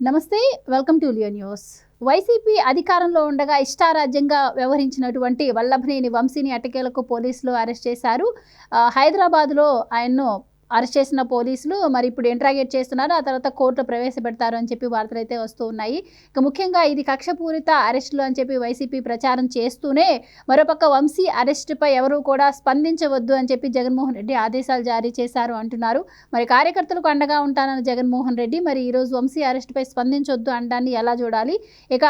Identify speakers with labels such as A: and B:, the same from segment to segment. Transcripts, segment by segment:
A: నమస్తే, welcome to Leo news. YCP అధికారంలో ఉండగా ఇష్టారాజ్యంగా వ్యవహరించినటువంటి వల్లభనేని వంశీని ఎట్టకేలకు పోలీసులు అరెస్ట్ చేశారు. హైదరాబాద్లో ఆయన్ను అరెస్ట్ చేసిన పోలీసులు మరి ఇప్పుడు ఇంట్రాగేట్ చేస్తున్నారు. ఆ తర్వాత కోర్టులో ప్రవేశపెడతారు అని చెప్పి వార్తలు అయితే వస్తూ ఉన్నాయి. ఇక ముఖ్యంగా ఇది కక్షపూరిత అరెస్టులు అని చెప్పి వైసీపీ ప్రచారం చేస్తూనే మరోపక్క వంశీ అరెస్టుపై ఎవరూ కూడా స్పందించవద్దు అని చెప్పి జగన్మోహన్ రెడ్డి ఆదేశాలు జారీ చేశారు అంటున్నారు. మరి కార్యకర్తలకు అండగా ఉంటానన్న జగన్మోహన్ రెడ్డి మరి ఈరోజు వంశీ అరెస్టుపై స్పందించొద్దు అనడాన్ని ఎలా చూడాలి? ఇక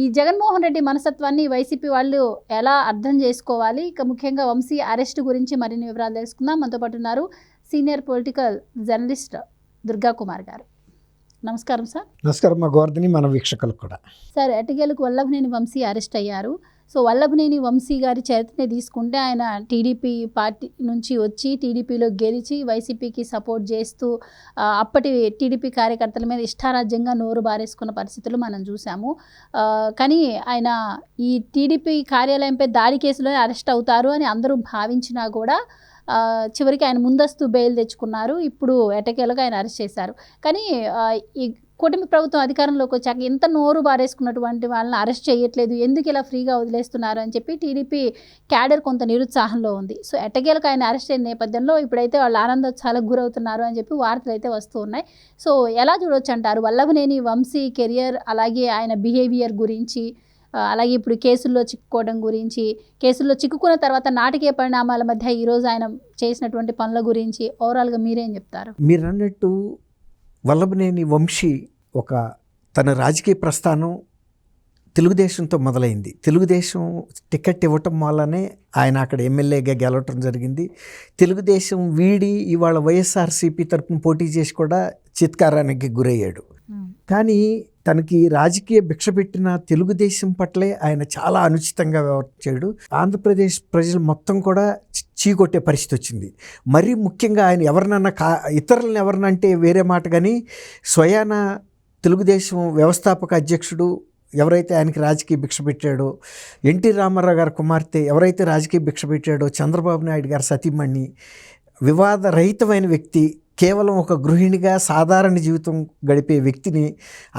A: ఈ జగన్మోహన్ రెడ్డి మనస్తత్వాన్ని వైసీపీ వాళ్ళు ఎలా అర్థం చేసుకోవాలి? ఇక ముఖ్యంగా వంశీ అరెస్టు గురించి మరిన్ని వివరాలు తెలుసుకుందాం. మనతో పాటు ఉన్నారు senior political journalist Durga Kumar గారు. నమస్కారం సార్.
B: నమస్కారం మా గోవర్ధని, మన వీక్షకులకు కూడా.
A: సార్, ఎట్టకేలకు వల్లభనేని వంశీ అరెస్ట్ అయ్యారు. సో వల్లభనేని వంశీ గారి చరిత్రని తీసుకుంటే ఆయన టీడీపీ పార్టీ నుంచి వచ్చి టీడీపీలో గెలిచి వైసీపీకి సపోర్ట్ చేస్తూ అప్పటి టీడీపీ కార్యకర్తల మీద ఇష్టారాజ్యంగా నోరు బారేసుకున్న పరిస్థితులు మనం చూసాము. కానీ ఆయన ఈ టీడీపీ కార్యాలయంపై దాడి కేసులో అరెస్ట్ అవుతారు అని అందరూ భావించినా కూడా చివరికి ఆయన ముందస్తు బెయిల్ తెచ్చుకున్నారు. ఇప్పుడు ఎట్టకేలకు ఆయన అరెస్ట్ చేశారు. కానీ ఈ కూటమి ప్రభుత్వం అధికారంలోకి వచ్చాక ఇంత నోరు బారేసుకున్నటువంటి వాళ్ళని అరెస్ట్ చేయట్లేదు, ఎందుకు ఇలా ఫ్రీగా వదిలేస్తున్నారు అని చెప్పి టీడీపీ క్యాడర్ కొంత నిరుత్సాహంలో ఉంది. సో ఎట్టకేలకు ఆయన అరెస్ట్ అయిన నేపథ్యంలో ఇప్పుడైతే వాళ్ళు ఆనందోత్సాహాలకు గురవుతున్నారు అని చెప్పి వార్తలు అయితే వస్తూ ఉన్నాయి. సో ఎలా చూడొచ్చు అంటారు వల్లభనేని వంశీ కెరియర్, అలాగే ఆయన బిహేవియర్ గురించి, అలాగే ఇప్పుడు కేసుల్లో చిక్కుకోవడం గురించి, కేసుల్లో చిక్కుకున్న తర్వాత నాటకీయ పరిణామాల మధ్య ఈరోజు ఆయన చేసినటువంటి పనుల గురించి ఓవరాల్గా మీరేం చెప్తారు?
B: మీరు అన్నట్టు వల్లభనేని వంశీ తన రాజకీయ ప్రస్థానం తెలుగుదేశంతో మొదలైంది. తెలుగుదేశం టికెట్ ఇవ్వటం వల్లనే ఆయన అక్కడ ఎమ్మెల్యేగా గెలవటం జరిగింది. తెలుగుదేశం వీడి ఇవాళ వైఎస్ఆర్సీపీ తరఫున పోటీ చేసి కూడా చిత్కారానికి గురయ్యాడు. కానీ తనకి రాజకీయ భిక్ష పెట్టిన తెలుగుదేశం పట్లే ఆయన చాలా అనుచితంగా వ్యవహరించాడు. ఆంధ్రప్రదేశ్ ప్రజలు మొత్తం కూడా చీకొట్టే పరిస్థితి వచ్చింది. మరీ ముఖ్యంగా ఆయన ఎవరినన్నా ఇతరులను ఎవరినంటే వేరే మాట, కానీ స్వయాన తెలుగుదేశం వ్యవస్థాపక అధ్యక్షుడు ఎవరైతే ఆయనకి రాజకీయ భిక్ష పెట్టాడో, ఎన్టీ రామారావు గారి కుమార్తె ఎవరైతే రాజకీయ భిక్ష పెట్టాడో, చంద్రబాబు నాయుడు గారి సతీమణి, వివాదరహితమైన వ్యక్తి, కేవలం ఒక గృహిణిగా సాధారణ జీవితం గడిపే వ్యక్తిని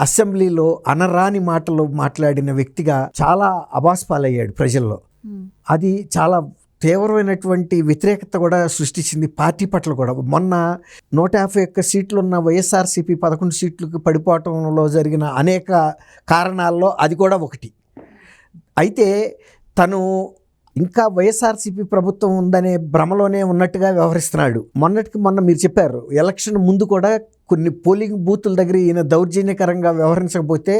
B: అసెంబ్లీలో అనరాని మాటలు మాట్లాడిన వ్యక్తిగా చాలా అబాస్పాలయ్యాడు ప్రజల్లో. అది చాలా తీవ్రమైనటువంటి వ్యతిరేకత కూడా సృష్టించింది పార్టీ పట్ల కూడా. మొన్న 151 సీట్లు ఉన్న వైఎస్ఆర్సీపీ 11 సీట్లకు పడిపోవటంలో జరిగిన అనేక కారణాల్లో అది కూడా ఒకటి. అయితే తను ఇంకా వైఎస్ఆర్సీపీ ప్రభుత్వం ఉందనే భ్రమలోనే ఉన్నట్టుగా వ్యవహరిస్తున్నాడు. మొన్న మీరు చెప్పారు, ఎలక్షన్ ముందు కూడా కొన్ని పోలింగ్ బూతుల దగ్గర ఈయన దౌర్జన్యకరంగా వ్యవహరించకపోతే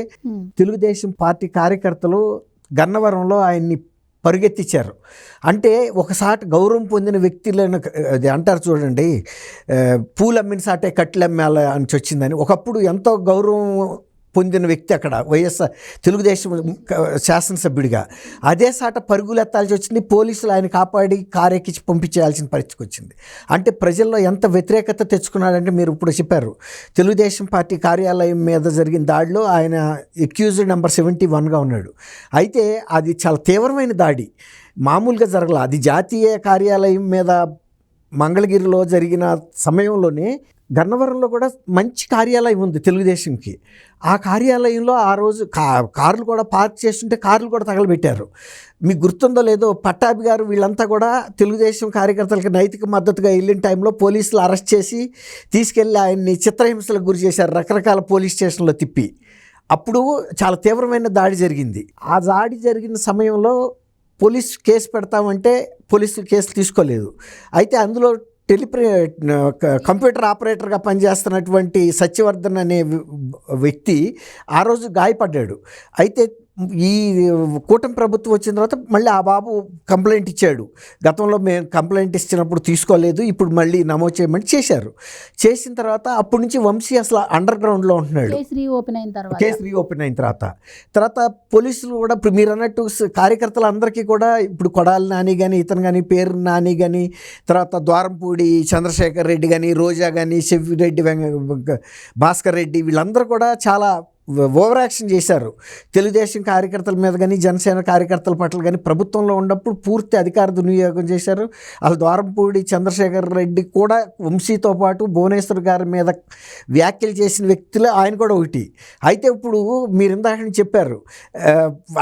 B: తెలుగుదేశం పార్టీ కార్యకర్తలు గన్నవరంలో ఆయన్ని పరుగెత్తించారు. అంటే ఒకసారి గౌరవం పొందిన వ్యక్తులను అది అంటారు చూడండి, పూలమ్మిన సాటే కట్లమ్మాల అని వచ్చిందని. ఒకప్పుడు ఎంతో గౌరవం పొందిన వ్యక్తి అక్కడ వైఎస్ఆర్ తెలుగుదేశం శాసనసభ్యుడిగా, అదే సాట పరుగులెత్తాల్సి వచ్చింది. పోలీసులు ఆయన కాపాడి కారెక్కించి పంపించేయాల్సిన పరిస్థితికి వచ్చింది. అంటే ప్రజల్లో ఎంత వ్యతిరేకత తెచ్చుకున్నాడంటే, మీరు ఇప్పుడు చెప్పారు తెలుగుదేశం పార్టీ కార్యాలయం మీద జరిగిన దాడిలో ఆయన అక్యూజ్డ్ నెంబర్ 71గా ఉన్నాడు. అయితే అది చాలా తీవ్రమైన దాడి, మామూలుగా జరగల. అది జాతీయ కార్యాలయం మీద మంగళగిరిలో జరిగిన సమయంలోనే గన్నవరంలో కూడా మంచి కార్యాలయం ఉంది తెలుగుదేశంకి. ఆ కార్యాలయంలో ఆ రోజు కార్లు కూడా పార్క్ చేస్తుంటే కార్లు కూడా తగలబెట్టారు. మీకు గుర్తుందో లేదో, పట్టాభి గారు వీళ్ళంతా కూడా తెలుగుదేశం కార్యకర్తలకు నైతిక మద్దతుగా వెళ్ళిన టైంలో పోలీసులు అరెస్ట్ చేసి తీసుకెళ్ళి ఆయన్ని చిత్రహింసలకు గురి చేశారు, రకరకాల పోలీస్ స్టేషన్లో తిప్పి. అప్పుడు చాలా తీవ్రమైన దాడి జరిగింది. ఆ దాడి జరిగిన సమయంలో పోలీస్ కేసు పెడతామంటే పోలీసులు కేసు తీసుకోలేదు. అయితే అందులో కంప్యూటర్ ఆపరేటర్గా పనిచేస్తున్నటువంటి సత్యవర్ధన్ అనే వ్యక్తి ఆ రోజు గాయపడ్డాడు. అయితే ఈ కూటమి ప్రభుత్వం వచ్చిన తర్వాత మళ్ళీ ఆ బాబు కంప్లైంట్ ఇచ్చాడు. గతంలో మేము కంప్లైంట్ ఇచ్చినప్పుడు తీసుకోలేదు, ఇప్పుడు మళ్ళీ నమోదు చేయమని చేశారు. చేసిన తర్వాత అప్పటి నుంచి వంశీ అసలు అండర్ గ్రౌండ్లో ఉంటున్నాడు.
A: కేసు రీఓపెన్
B: అయిన తర్వాత పోలీసులు కూడా ఇప్పుడు మీరు అన్నట్టు కార్యకర్తలు అందరికీ కూడా ఇప్పుడు కొడాలి నాని కానీ, ఇతను కానీ, పేరు నాని కానీ, తర్వాత ద్వారంపూడి చంద్రశేఖర్ రెడ్డి కానీ, రోజా కానీ, చెవిరెడ్డి భాస్కర్ రెడ్డి, వీళ్ళందరూ కూడా చాలా ఓవర్ యాక్షన్ చేశారు. తెలుగుదేశం కార్యకర్తల మీద కానీ జనసేన కార్యకర్తల పట్ల కానీ ప్రభుత్వంలో ఉన్నప్పుడు పూర్తి అధికార దుర్వినియోగం చేశారు. అసలు ద్వారంపూడి చంద్రశేఖర్ రెడ్డి కూడా వంశీతో పాటు భువనేశ్వర్ గారి మీద వ్యాఖ్యలు చేసిన వ్యక్తులే ఆయన కూడా ఒకటి. అయితే ఇప్పుడు మీరు ఇందాక నుంచి చెప్పారు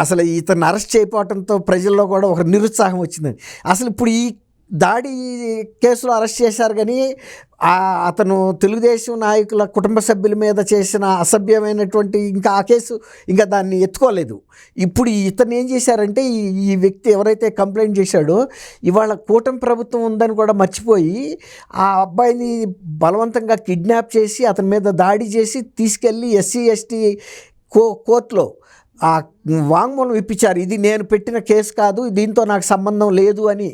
B: అసలు ఇతను అరెస్ట్ చేయకపోవడంతో ప్రజల్లో కూడా ఒక నిరుత్సాహం వచ్చిందని. అసలు ఇప్పుడు ఈ దాడి కేసులో అరెస్ట్ చేశారు కానీ అతను తెలుగుదేశం నాయకుల కుటుంబ సభ్యుల మీద చేసిన అసభ్యమైనటువంటి ఇంకా ఆ కేసు ఇంకా దాన్ని ఎత్తుకోలేదు. ఇప్పుడు ఇతను ఏం చేశారంటే ఈ వ్యక్తి ఎవరైతే కంప్లైంట్ చేశాడో ఇవాళ కూటమి ప్రభుత్వం ఉందని కూడా మర్చిపోయి ఆ అబ్బాయిని బలవంతంగా కిడ్నాప్ చేసి అతని మీద దాడి చేసి తీసుకెళ్ళి ఎస్సీ ఎస్టీ కోర్టులో ఆ వాంగ్మూలం ఇప్పించారు. ఇది నేను పెట్టిన కేసు కాదు, దీంతో నాకు సంబంధం లేదు అని.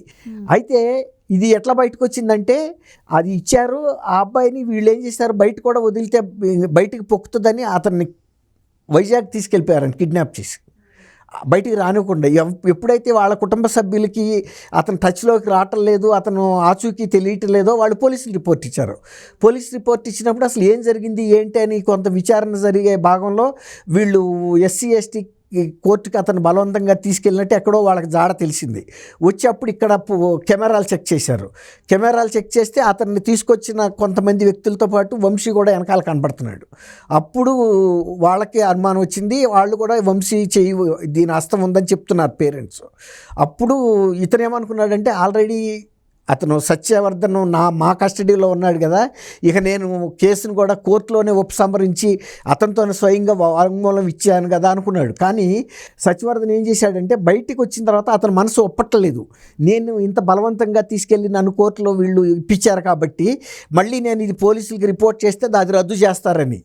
B: అయితే ఇది ఎట్లా బయటకు వచ్చిందంటే అది ఇచ్చారు. ఆ అబ్బాయిని వీళ్ళు ఏం చేశారు, బయట కూడా వదిలితే బయటికి పొక్కుతుందని అతన్ని వైజాగ్ తీసుకెళ్ళిపోయారని కిడ్నాప్ చేసి బయటికి రానివ్వకుండా. ఎప్పుడైతే వాళ్ళ కుటుంబ సభ్యులకి అతను టచ్లోకి రావటం లేదు, అతను ఆచూకీ తెలియటం లేదో వాళ్ళు పోలీసులు రిపోర్ట్ ఇచ్చారు. పోలీస్ రిపోర్ట్ ఇచ్చినప్పుడు అసలు ఏం జరిగింది ఏంటి అని కొంత విచారణ జరిగే భాగంలో వీళ్ళు ఎస్సీ ఎస్టీ కోర్టుకి అతను బలవంతంగా తీసుకెళ్ళినట్టు ఎక్కడో వాళ్ళకి జాడ తెలిసింది. వచ్చి అప్పుడు ఇక్కడ కెమెరాలు చెక్ చేశారు. కెమెరాలు చెక్ చేస్తే అతన్ని తీసుకొచ్చిన కొంతమంది వ్యక్తులతో పాటు వంశీ కూడా వెనకాల కనపడుతున్నాడు. అప్పుడు వాళ్ళకి అనుమానం వచ్చింది. వాళ్ళు కూడా వంశీ దీని హస్తం ఉందని చెప్తున్నారు పేరెంట్స్. అప్పుడు ఇతను ఏమనుకున్నాడంటే ఆల్రెడీ అతను సత్యవర్ధన్ మా కస్టడీలో ఉన్నాడు కదా, ఇక నేను కేసును కూడా కోర్టులోనే ఉపసంహరించి అతనితోనే స్వయంగా వాంగ్మూలం ఇచ్చాను కదా అనుకున్నాడు. కానీ సత్యవర్ధన్ ఏం చేశాడంటే బయటికి వచ్చిన తర్వాత అతని మనసు ఒప్పట్లేదు. నేను ఇంత బలవంతంగా తీసుకెళ్ళి నన్ను కోర్టులో వీళ్ళు ఇప్పించారు కాబట్టి మళ్ళీ నేను ఇది పోలీసులకి రిపోర్ట్ చేస్తే అది రద్దు చేస్తారని.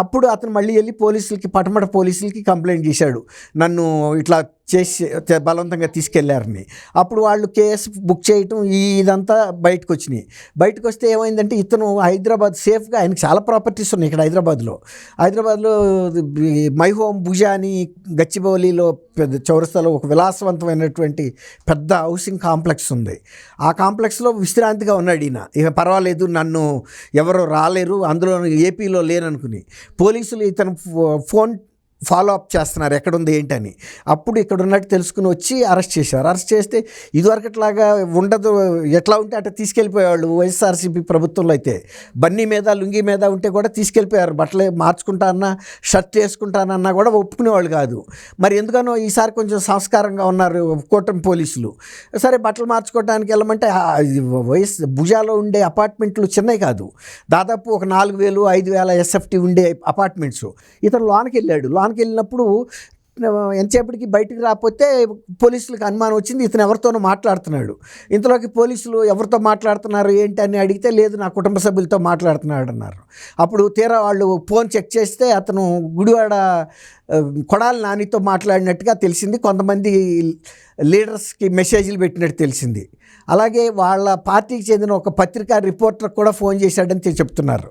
B: అప్పుడు అతను మళ్ళీ వెళ్ళి పోలీసులకి పటమట పోలీసులకి కంప్లైంట్ చేశాడు, నన్ను ఇట్లా చేసి బలవంతంగా తీసుకెళ్లారని. అప్పుడు వాళ్ళు కేసు బుక్ చేయటం ఇదంతా బయటకు వచ్చినాయి. బయటకు వస్తే ఏమైందంటే ఇతను హైదరాబాద్ సేఫ్గా, ఆయనకి చాలా ప్రాపర్టీస్ ఉన్నాయి ఇక్కడ హైదరాబాద్లో మై హోమ్ భుజ అని గచ్చిబౌలిలో పెద్ద చౌరస్తాలో ఒక విలాసవంతమైనటువంటి పెద్ద హౌసింగ్ కాంప్లెక్స్ ఉంది. ఆ కాంప్లెక్స్లో విశ్రాంతిగా ఉన్నాడు ఈయన. ఇక పర్వాలేదు, నన్ను ఎవరో రాలేరు, అందులో ఏపీలో లేననుకుని పోలీసులు ఇతను ఫోన్ ఫాలో అప్ చేస్తున్నారు ఎక్కడుంది ఏంటని. అప్పుడు ఇక్కడ ఉన్నట్టు తెలుసుకుని వచ్చి అరెస్ట్ చేశారు. అరెస్ట్ చేస్తే ఇదివరకట్లాగా ఉండదు, ఎట్లా ఉంటే అట్లా తీసుకెళ్ళిపోయేవాళ్ళు. వైఎస్ఆర్సీపీ ప్రభుత్వంలో అయితే బన్నీ మీద లుంగీ మీద ఉంటే కూడా తీసుకెళ్ళిపోయారు. బట్టలు మార్చుకుంటానన్నా షర్ట్ వేసుకుంటానన్నా కూడా ఒప్పుకునేవాళ్ళు కాదు. మరి ఎందుకనో ఈసారి కొంచెం సంస్కారంగా ఉన్నారు కూటమి పోలీసులు. సరే బట్టలు మార్చుకోవడానికి వెళ్ళమంటే భుజాలో ఉండే అపార్ట్మెంట్లు చిన్నవి కాదు, దాదాపు ఒక 4,000 5,000 ఎస్ఎఫ్టీ ఉండే అపార్ట్మెంట్స్. ఇతను లోనికి వెళ్ళాడు. లోనికి వెళ్ళినప్పుడు ఎంతసేపటికి బయటికి రాకపోతే పోలీసులకు అనుమానం వచ్చింది, ఇతను ఎవరితోనో మాట్లాడుతున్నాడు. ఇంతలోకి పోలీసులు ఎవరితో మాట్లాడుతున్నారు ఏంటి అని అడిగితే లేదు నా కుటుంబ సభ్యులతో మాట్లాడుతున్నాడు అన్నారు. అప్పుడు తీరా వాళ్ళు ఫోన్ చెక్ చేస్తే అతను గుడివాడ కొడాలి నానితో మాట్లాడినట్టుగా తెలిసింది. కొంతమంది లీడర్స్కి మెసేజ్లు పెట్టినట్టు తెలిసింది. అలాగే వాళ్ళ పార్టీకి చెందిన ఒక పత్రికా రిపోర్టర్ కూడా ఫోన్ చేశాడని చెప్తున్నారు.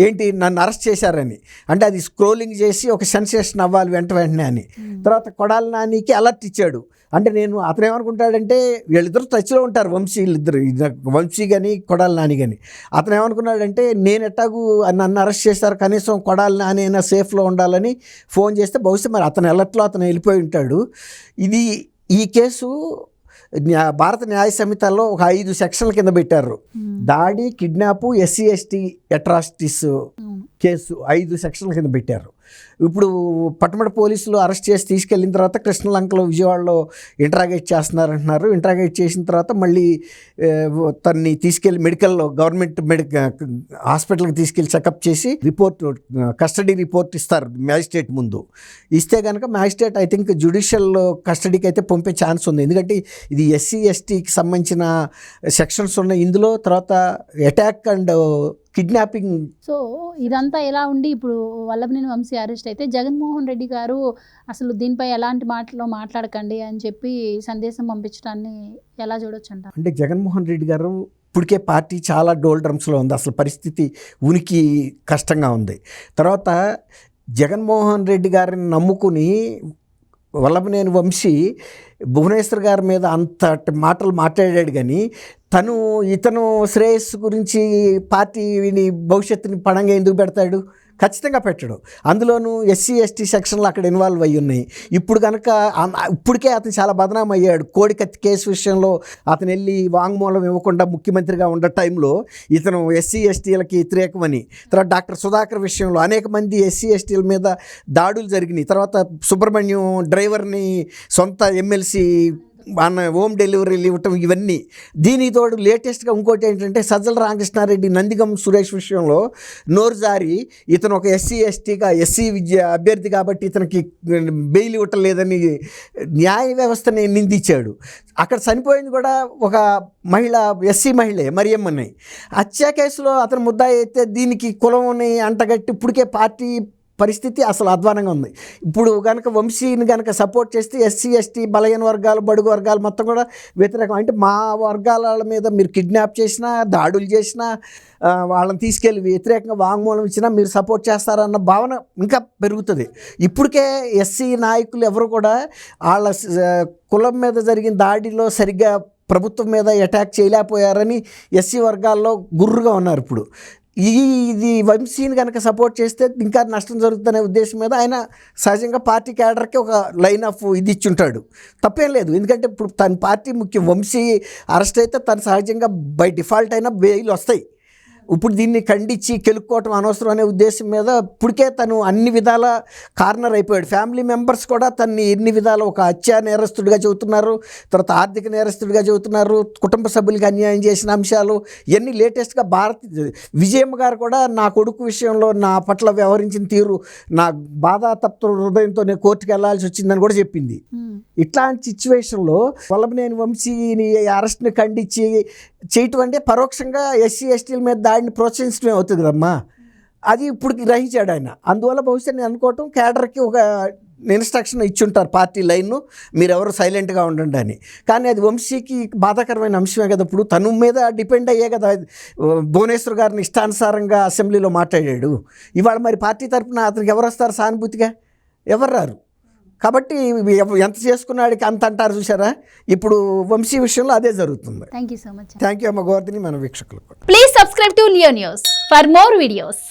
B: ఏంటి నన్ను అరెస్ట్ చేశారని. అంటే అది స్క్రోలింగ్ చేసి ఒక సెన్సేషన్ అవ్వాలి వెంటనే అని. తర్వాత కొడాలి నానికి అలర్ట్ ఇచ్చాడు. అంటే అతను ఏమనుకుంటాడంటే వీళ్ళిద్దరు టచ్లో ఉంటారు, వంశీ కానీ కొడాలి నాని కానీ. అతను ఏమనుకున్నాడంటే నేను ఎట్టాగు నన్ను అరెస్ట్ చేశారు, కనీసం కొడాలి నాని అయినా సేఫ్లో ఉండాలని ఫోన్ చేస్తే బహుశా మరి అతను అలర్ట్లో అతను వెళ్ళిపోయి ఉంటాడు. ఈ కేసు భారత న్యాయ సంహితలో ఒక 5 సెక్షన్ల కింద పెట్టారు. దాడి, కిడ్నాపు, ఎస్సీ ఎస్టీ అట్రాసిటీస్ కేసు 5 సెక్షన్ల కింద పెట్టారు. ఇప్పుడు పట్టమట పోలీసులు అరెస్ట్ చేసి తీసుకెళ్ళిన తర్వాత కృష్ణలంకలో విజయవాడలో ఇంటరాగేట్ చేస్తున్నారంటున్నారు. ఇంటరాగేట్ చేసిన తర్వాత మళ్ళీ తన్ని తీసుకెళ్ళి గవర్నమెంట్ హాస్పిటల్కి తీసుకెళ్ళి చెకప్ చేసి కస్టడీ రిపోర్ట్ ఇస్తారు మ్యాజిస్ట్రేట్ ముందు. ఇస్తే కనుక మ్యాజిస్ట్రేట్ ఐ థింక్ జ్యుడిషియల్ కస్టడీకి అయితే పంపే ఛాన్స్ ఉంది. ఎందుకంటే ఇది ఎస్సీ ఎస్టీకి సంబంధించిన సెక్షన్స్ ఉన్నాయి ఇందులో. తర్వాత అటాక్ అండ్ కిడ్నాపింగ్.
A: సో ఇదంతా ఎలా ఉండి ఇప్పుడు వల్లభనేని వంశీ అరెస్ట్ అయితే జగన్మోహన్ రెడ్డి గారు అసలు దీనిపై ఎలాంటి మాటలో మాట్లాడకండి అని చెప్పి సందేశం పంపించడాన్ని ఎలా చూడొచ్చు అంట?
B: అంటే జగన్మోహన్ రెడ్డి గారు ఇప్పటికే పార్టీ చాలా డోల్డ్రమ్స్లో ఉంది, అసలు పరిస్థితి ఉనికి కష్టంగా ఉంది. తర్వాత జగన్మోహన్ రెడ్డి గారిని నమ్ముకుని వల్లభనేని వంశీ భువనేశ్వర్ గారి మీద అంత మాటలు మాట్లాడాడు. కానీ ఇతను శ్రేయస్సు గురించి పార్టీని భవిష్యత్తుని పణంగా ఎందుకు పెడతాడు? ఖచ్చితంగా పెట్టడు. అందులోనూ ఎస్సీ ఎస్టీ సెక్షన్లు అక్కడ ఇన్వాల్వ్ అయ్యి ఉన్నాయి. ఇప్పుడు కనుక ఇప్పటికే అతను చాలా బదనాం అయ్యాడు. కోడికత్తి కేసు విషయంలో అతను వెళ్ళి వాంగ్మూలం ఇవ్వకుండా ముఖ్యమంత్రిగా ఉన్న టైంలో ఇతను ఎస్సీ ఎస్టీలకి వ్యతిరేకమని, తర్వాత డాక్టర్ సుధాకర్ విషయంలో అనేక మంది ఎస్సీ ఎస్టీల మీద దాడులు జరిగినాయి. తర్వాత సుబ్రహ్మణ్యం డ్రైవర్ని సొంత ఎమ్మెల్సీ మన హోమ్ డెలివరీలు ఇవ్వటం, ఇవన్నీ. దీనికి తోడు లేటెస్ట్గా ఇంకోటి ఏంటంటే సజ్జల రామకృష్ణారెడ్డి నందిగం సురేష్ విషయంలో నోరు జారి ఇతను ఒక ఎస్సీ ఎస్టీగా ఎస్సీ విద్య అభ్యర్థి కాబట్టి ఇతనికి బెయిల్ ఇవ్వటం లేదని న్యాయ వ్యవస్థని నిందించాడు. అక్కడ చనిపోయింది కూడా ఒక మహిళ, ఎస్సీ మహిళే, మరియమ్మని. హత్య కేసులో అతను ముద్దాయి అయితే దీనికి కులంని అంటగట్టి ఇప్పటికే పార్టీ పరిస్థితి అసలు అధ్వానంగా ఉంది. ఇప్పుడు కనుక వంశీని కనుక సపోర్ట్ చేస్తే ఎస్సీ ఎస్టీ బలహీన వర్గాలు, బడుగు వర్గాలు మొత్తం కూడా వ్యతిరేకం. అంటే మా వర్గాల మీద మీరు కిడ్నాప్ చేసినా, దాడులు చేసినా, వాళ్ళని తీసుకెళ్ళి వ్యతిరేకంగా వాంగ్మూలం ఇచ్చినా మీరు సపోర్ట్ చేస్తారన్న భావన ఇంకా పెరుగుతుంది. ఇప్పటికే ఎస్సీ నాయకులు ఎవరు కూడా వాళ్ళ కులం మీద జరిగిన దాడిలో సరిగ్గా ప్రభుత్వం మీద అటాక్ చేయలేకపోయారని ఎస్సీ వర్గాల్లో గుర్రుగా ఉన్నారు. ఇప్పుడు ఇది వంశీని కనుక సపోర్ట్ చేస్తే ఇంకా నష్టం జరుగుతుందనే ఉద్దేశం మీద ఆయన సహజంగా పార్టీ క్యాడర్కి ఒక లైన్ ఆఫ్ ఇది ఇచ్చుంటాడు. తప్పేం లేదు, ఎందుకంటే ఇప్పుడు తన పార్టీ ముఖ్యం. వంశీ అరెస్ట్ అయితే తను సహజంగా బై డిఫాల్ట్ అయినా బెయిల్ వస్తాయి. ఇప్పుడు దీన్ని ఖండించి కెలుక్కోవటం అనవసరం అనే ఉద్దేశం మీద ఇప్పటికే తను అన్ని విధాల కార్నర్ అయిపోయాడు. ఫ్యామిలీ మెంబర్స్ కూడా తన్ని ఎన్ని విధాల ఒక హత్యా నేరస్తుడిగా చెబుతున్నారు, తర్వాత ఆర్థిక నేరస్తుడిగా చెబుతున్నారు, కుటుంబ సభ్యులకి అన్యాయం చేసిన అంశాలు ఇవన్నీ. లేటెస్ట్గా విజయమ్మ గారు కూడా నా కొడుకు విషయంలో నా పట్ల వ్యవహరించిన తీరు నా బాధాతప్త హృదయంతో నేను కోర్టుకు వెళ్లాల్సి వచ్చిందని కూడా చెప్పింది. ఇట్లాంటి సిచ్యువేషన్లో వల్లభనేని వంశీని అరెస్ట్ని ఖండించి చేయటం అంటే పరోక్షంగా ఎస్సీ ఎస్టీల మీద దాడిని ప్రోత్సహించడమే అవుతుంది కదమ్మా. అది ఇప్పుడు గ్రహించాడు ఆయన. అందువల్ల బహుశా నేను అనుకోవటం క్యాడర్కి ఒక ఇన్స్ట్రక్షన్ ఇచ్చుంటారు పార్టీ లైన్ను, మీరెవరు సైలెంట్గా ఉండండి అని. కానీ అది వంశీకి బాధాకరమైన అంశమే కదా. ఇప్పుడు తను మీద డిపెండ్ అయ్యే కదా భువనేశ్వర్ గారిని ఇష్టానుసారంగా అసెంబ్లీలో మాట్లాడాడు. ఇవాళ మరి పార్టీ తరఫున అతనికి ఎవరు వస్తారు సానుభూతిగా? ఎవరు రారు. కాబట్టి ఎంత చేసుకున్నాడికి అంత అంటారు చూసారా. ఇప్పుడు వంశీ విషయంలో అదే జరుగుతుంది.
A: Thank you so much.
B: Thank you అమ్మ గోవర్ధని, మన వీక్షకులకు.
A: Please subscribe to Leo news for more videos.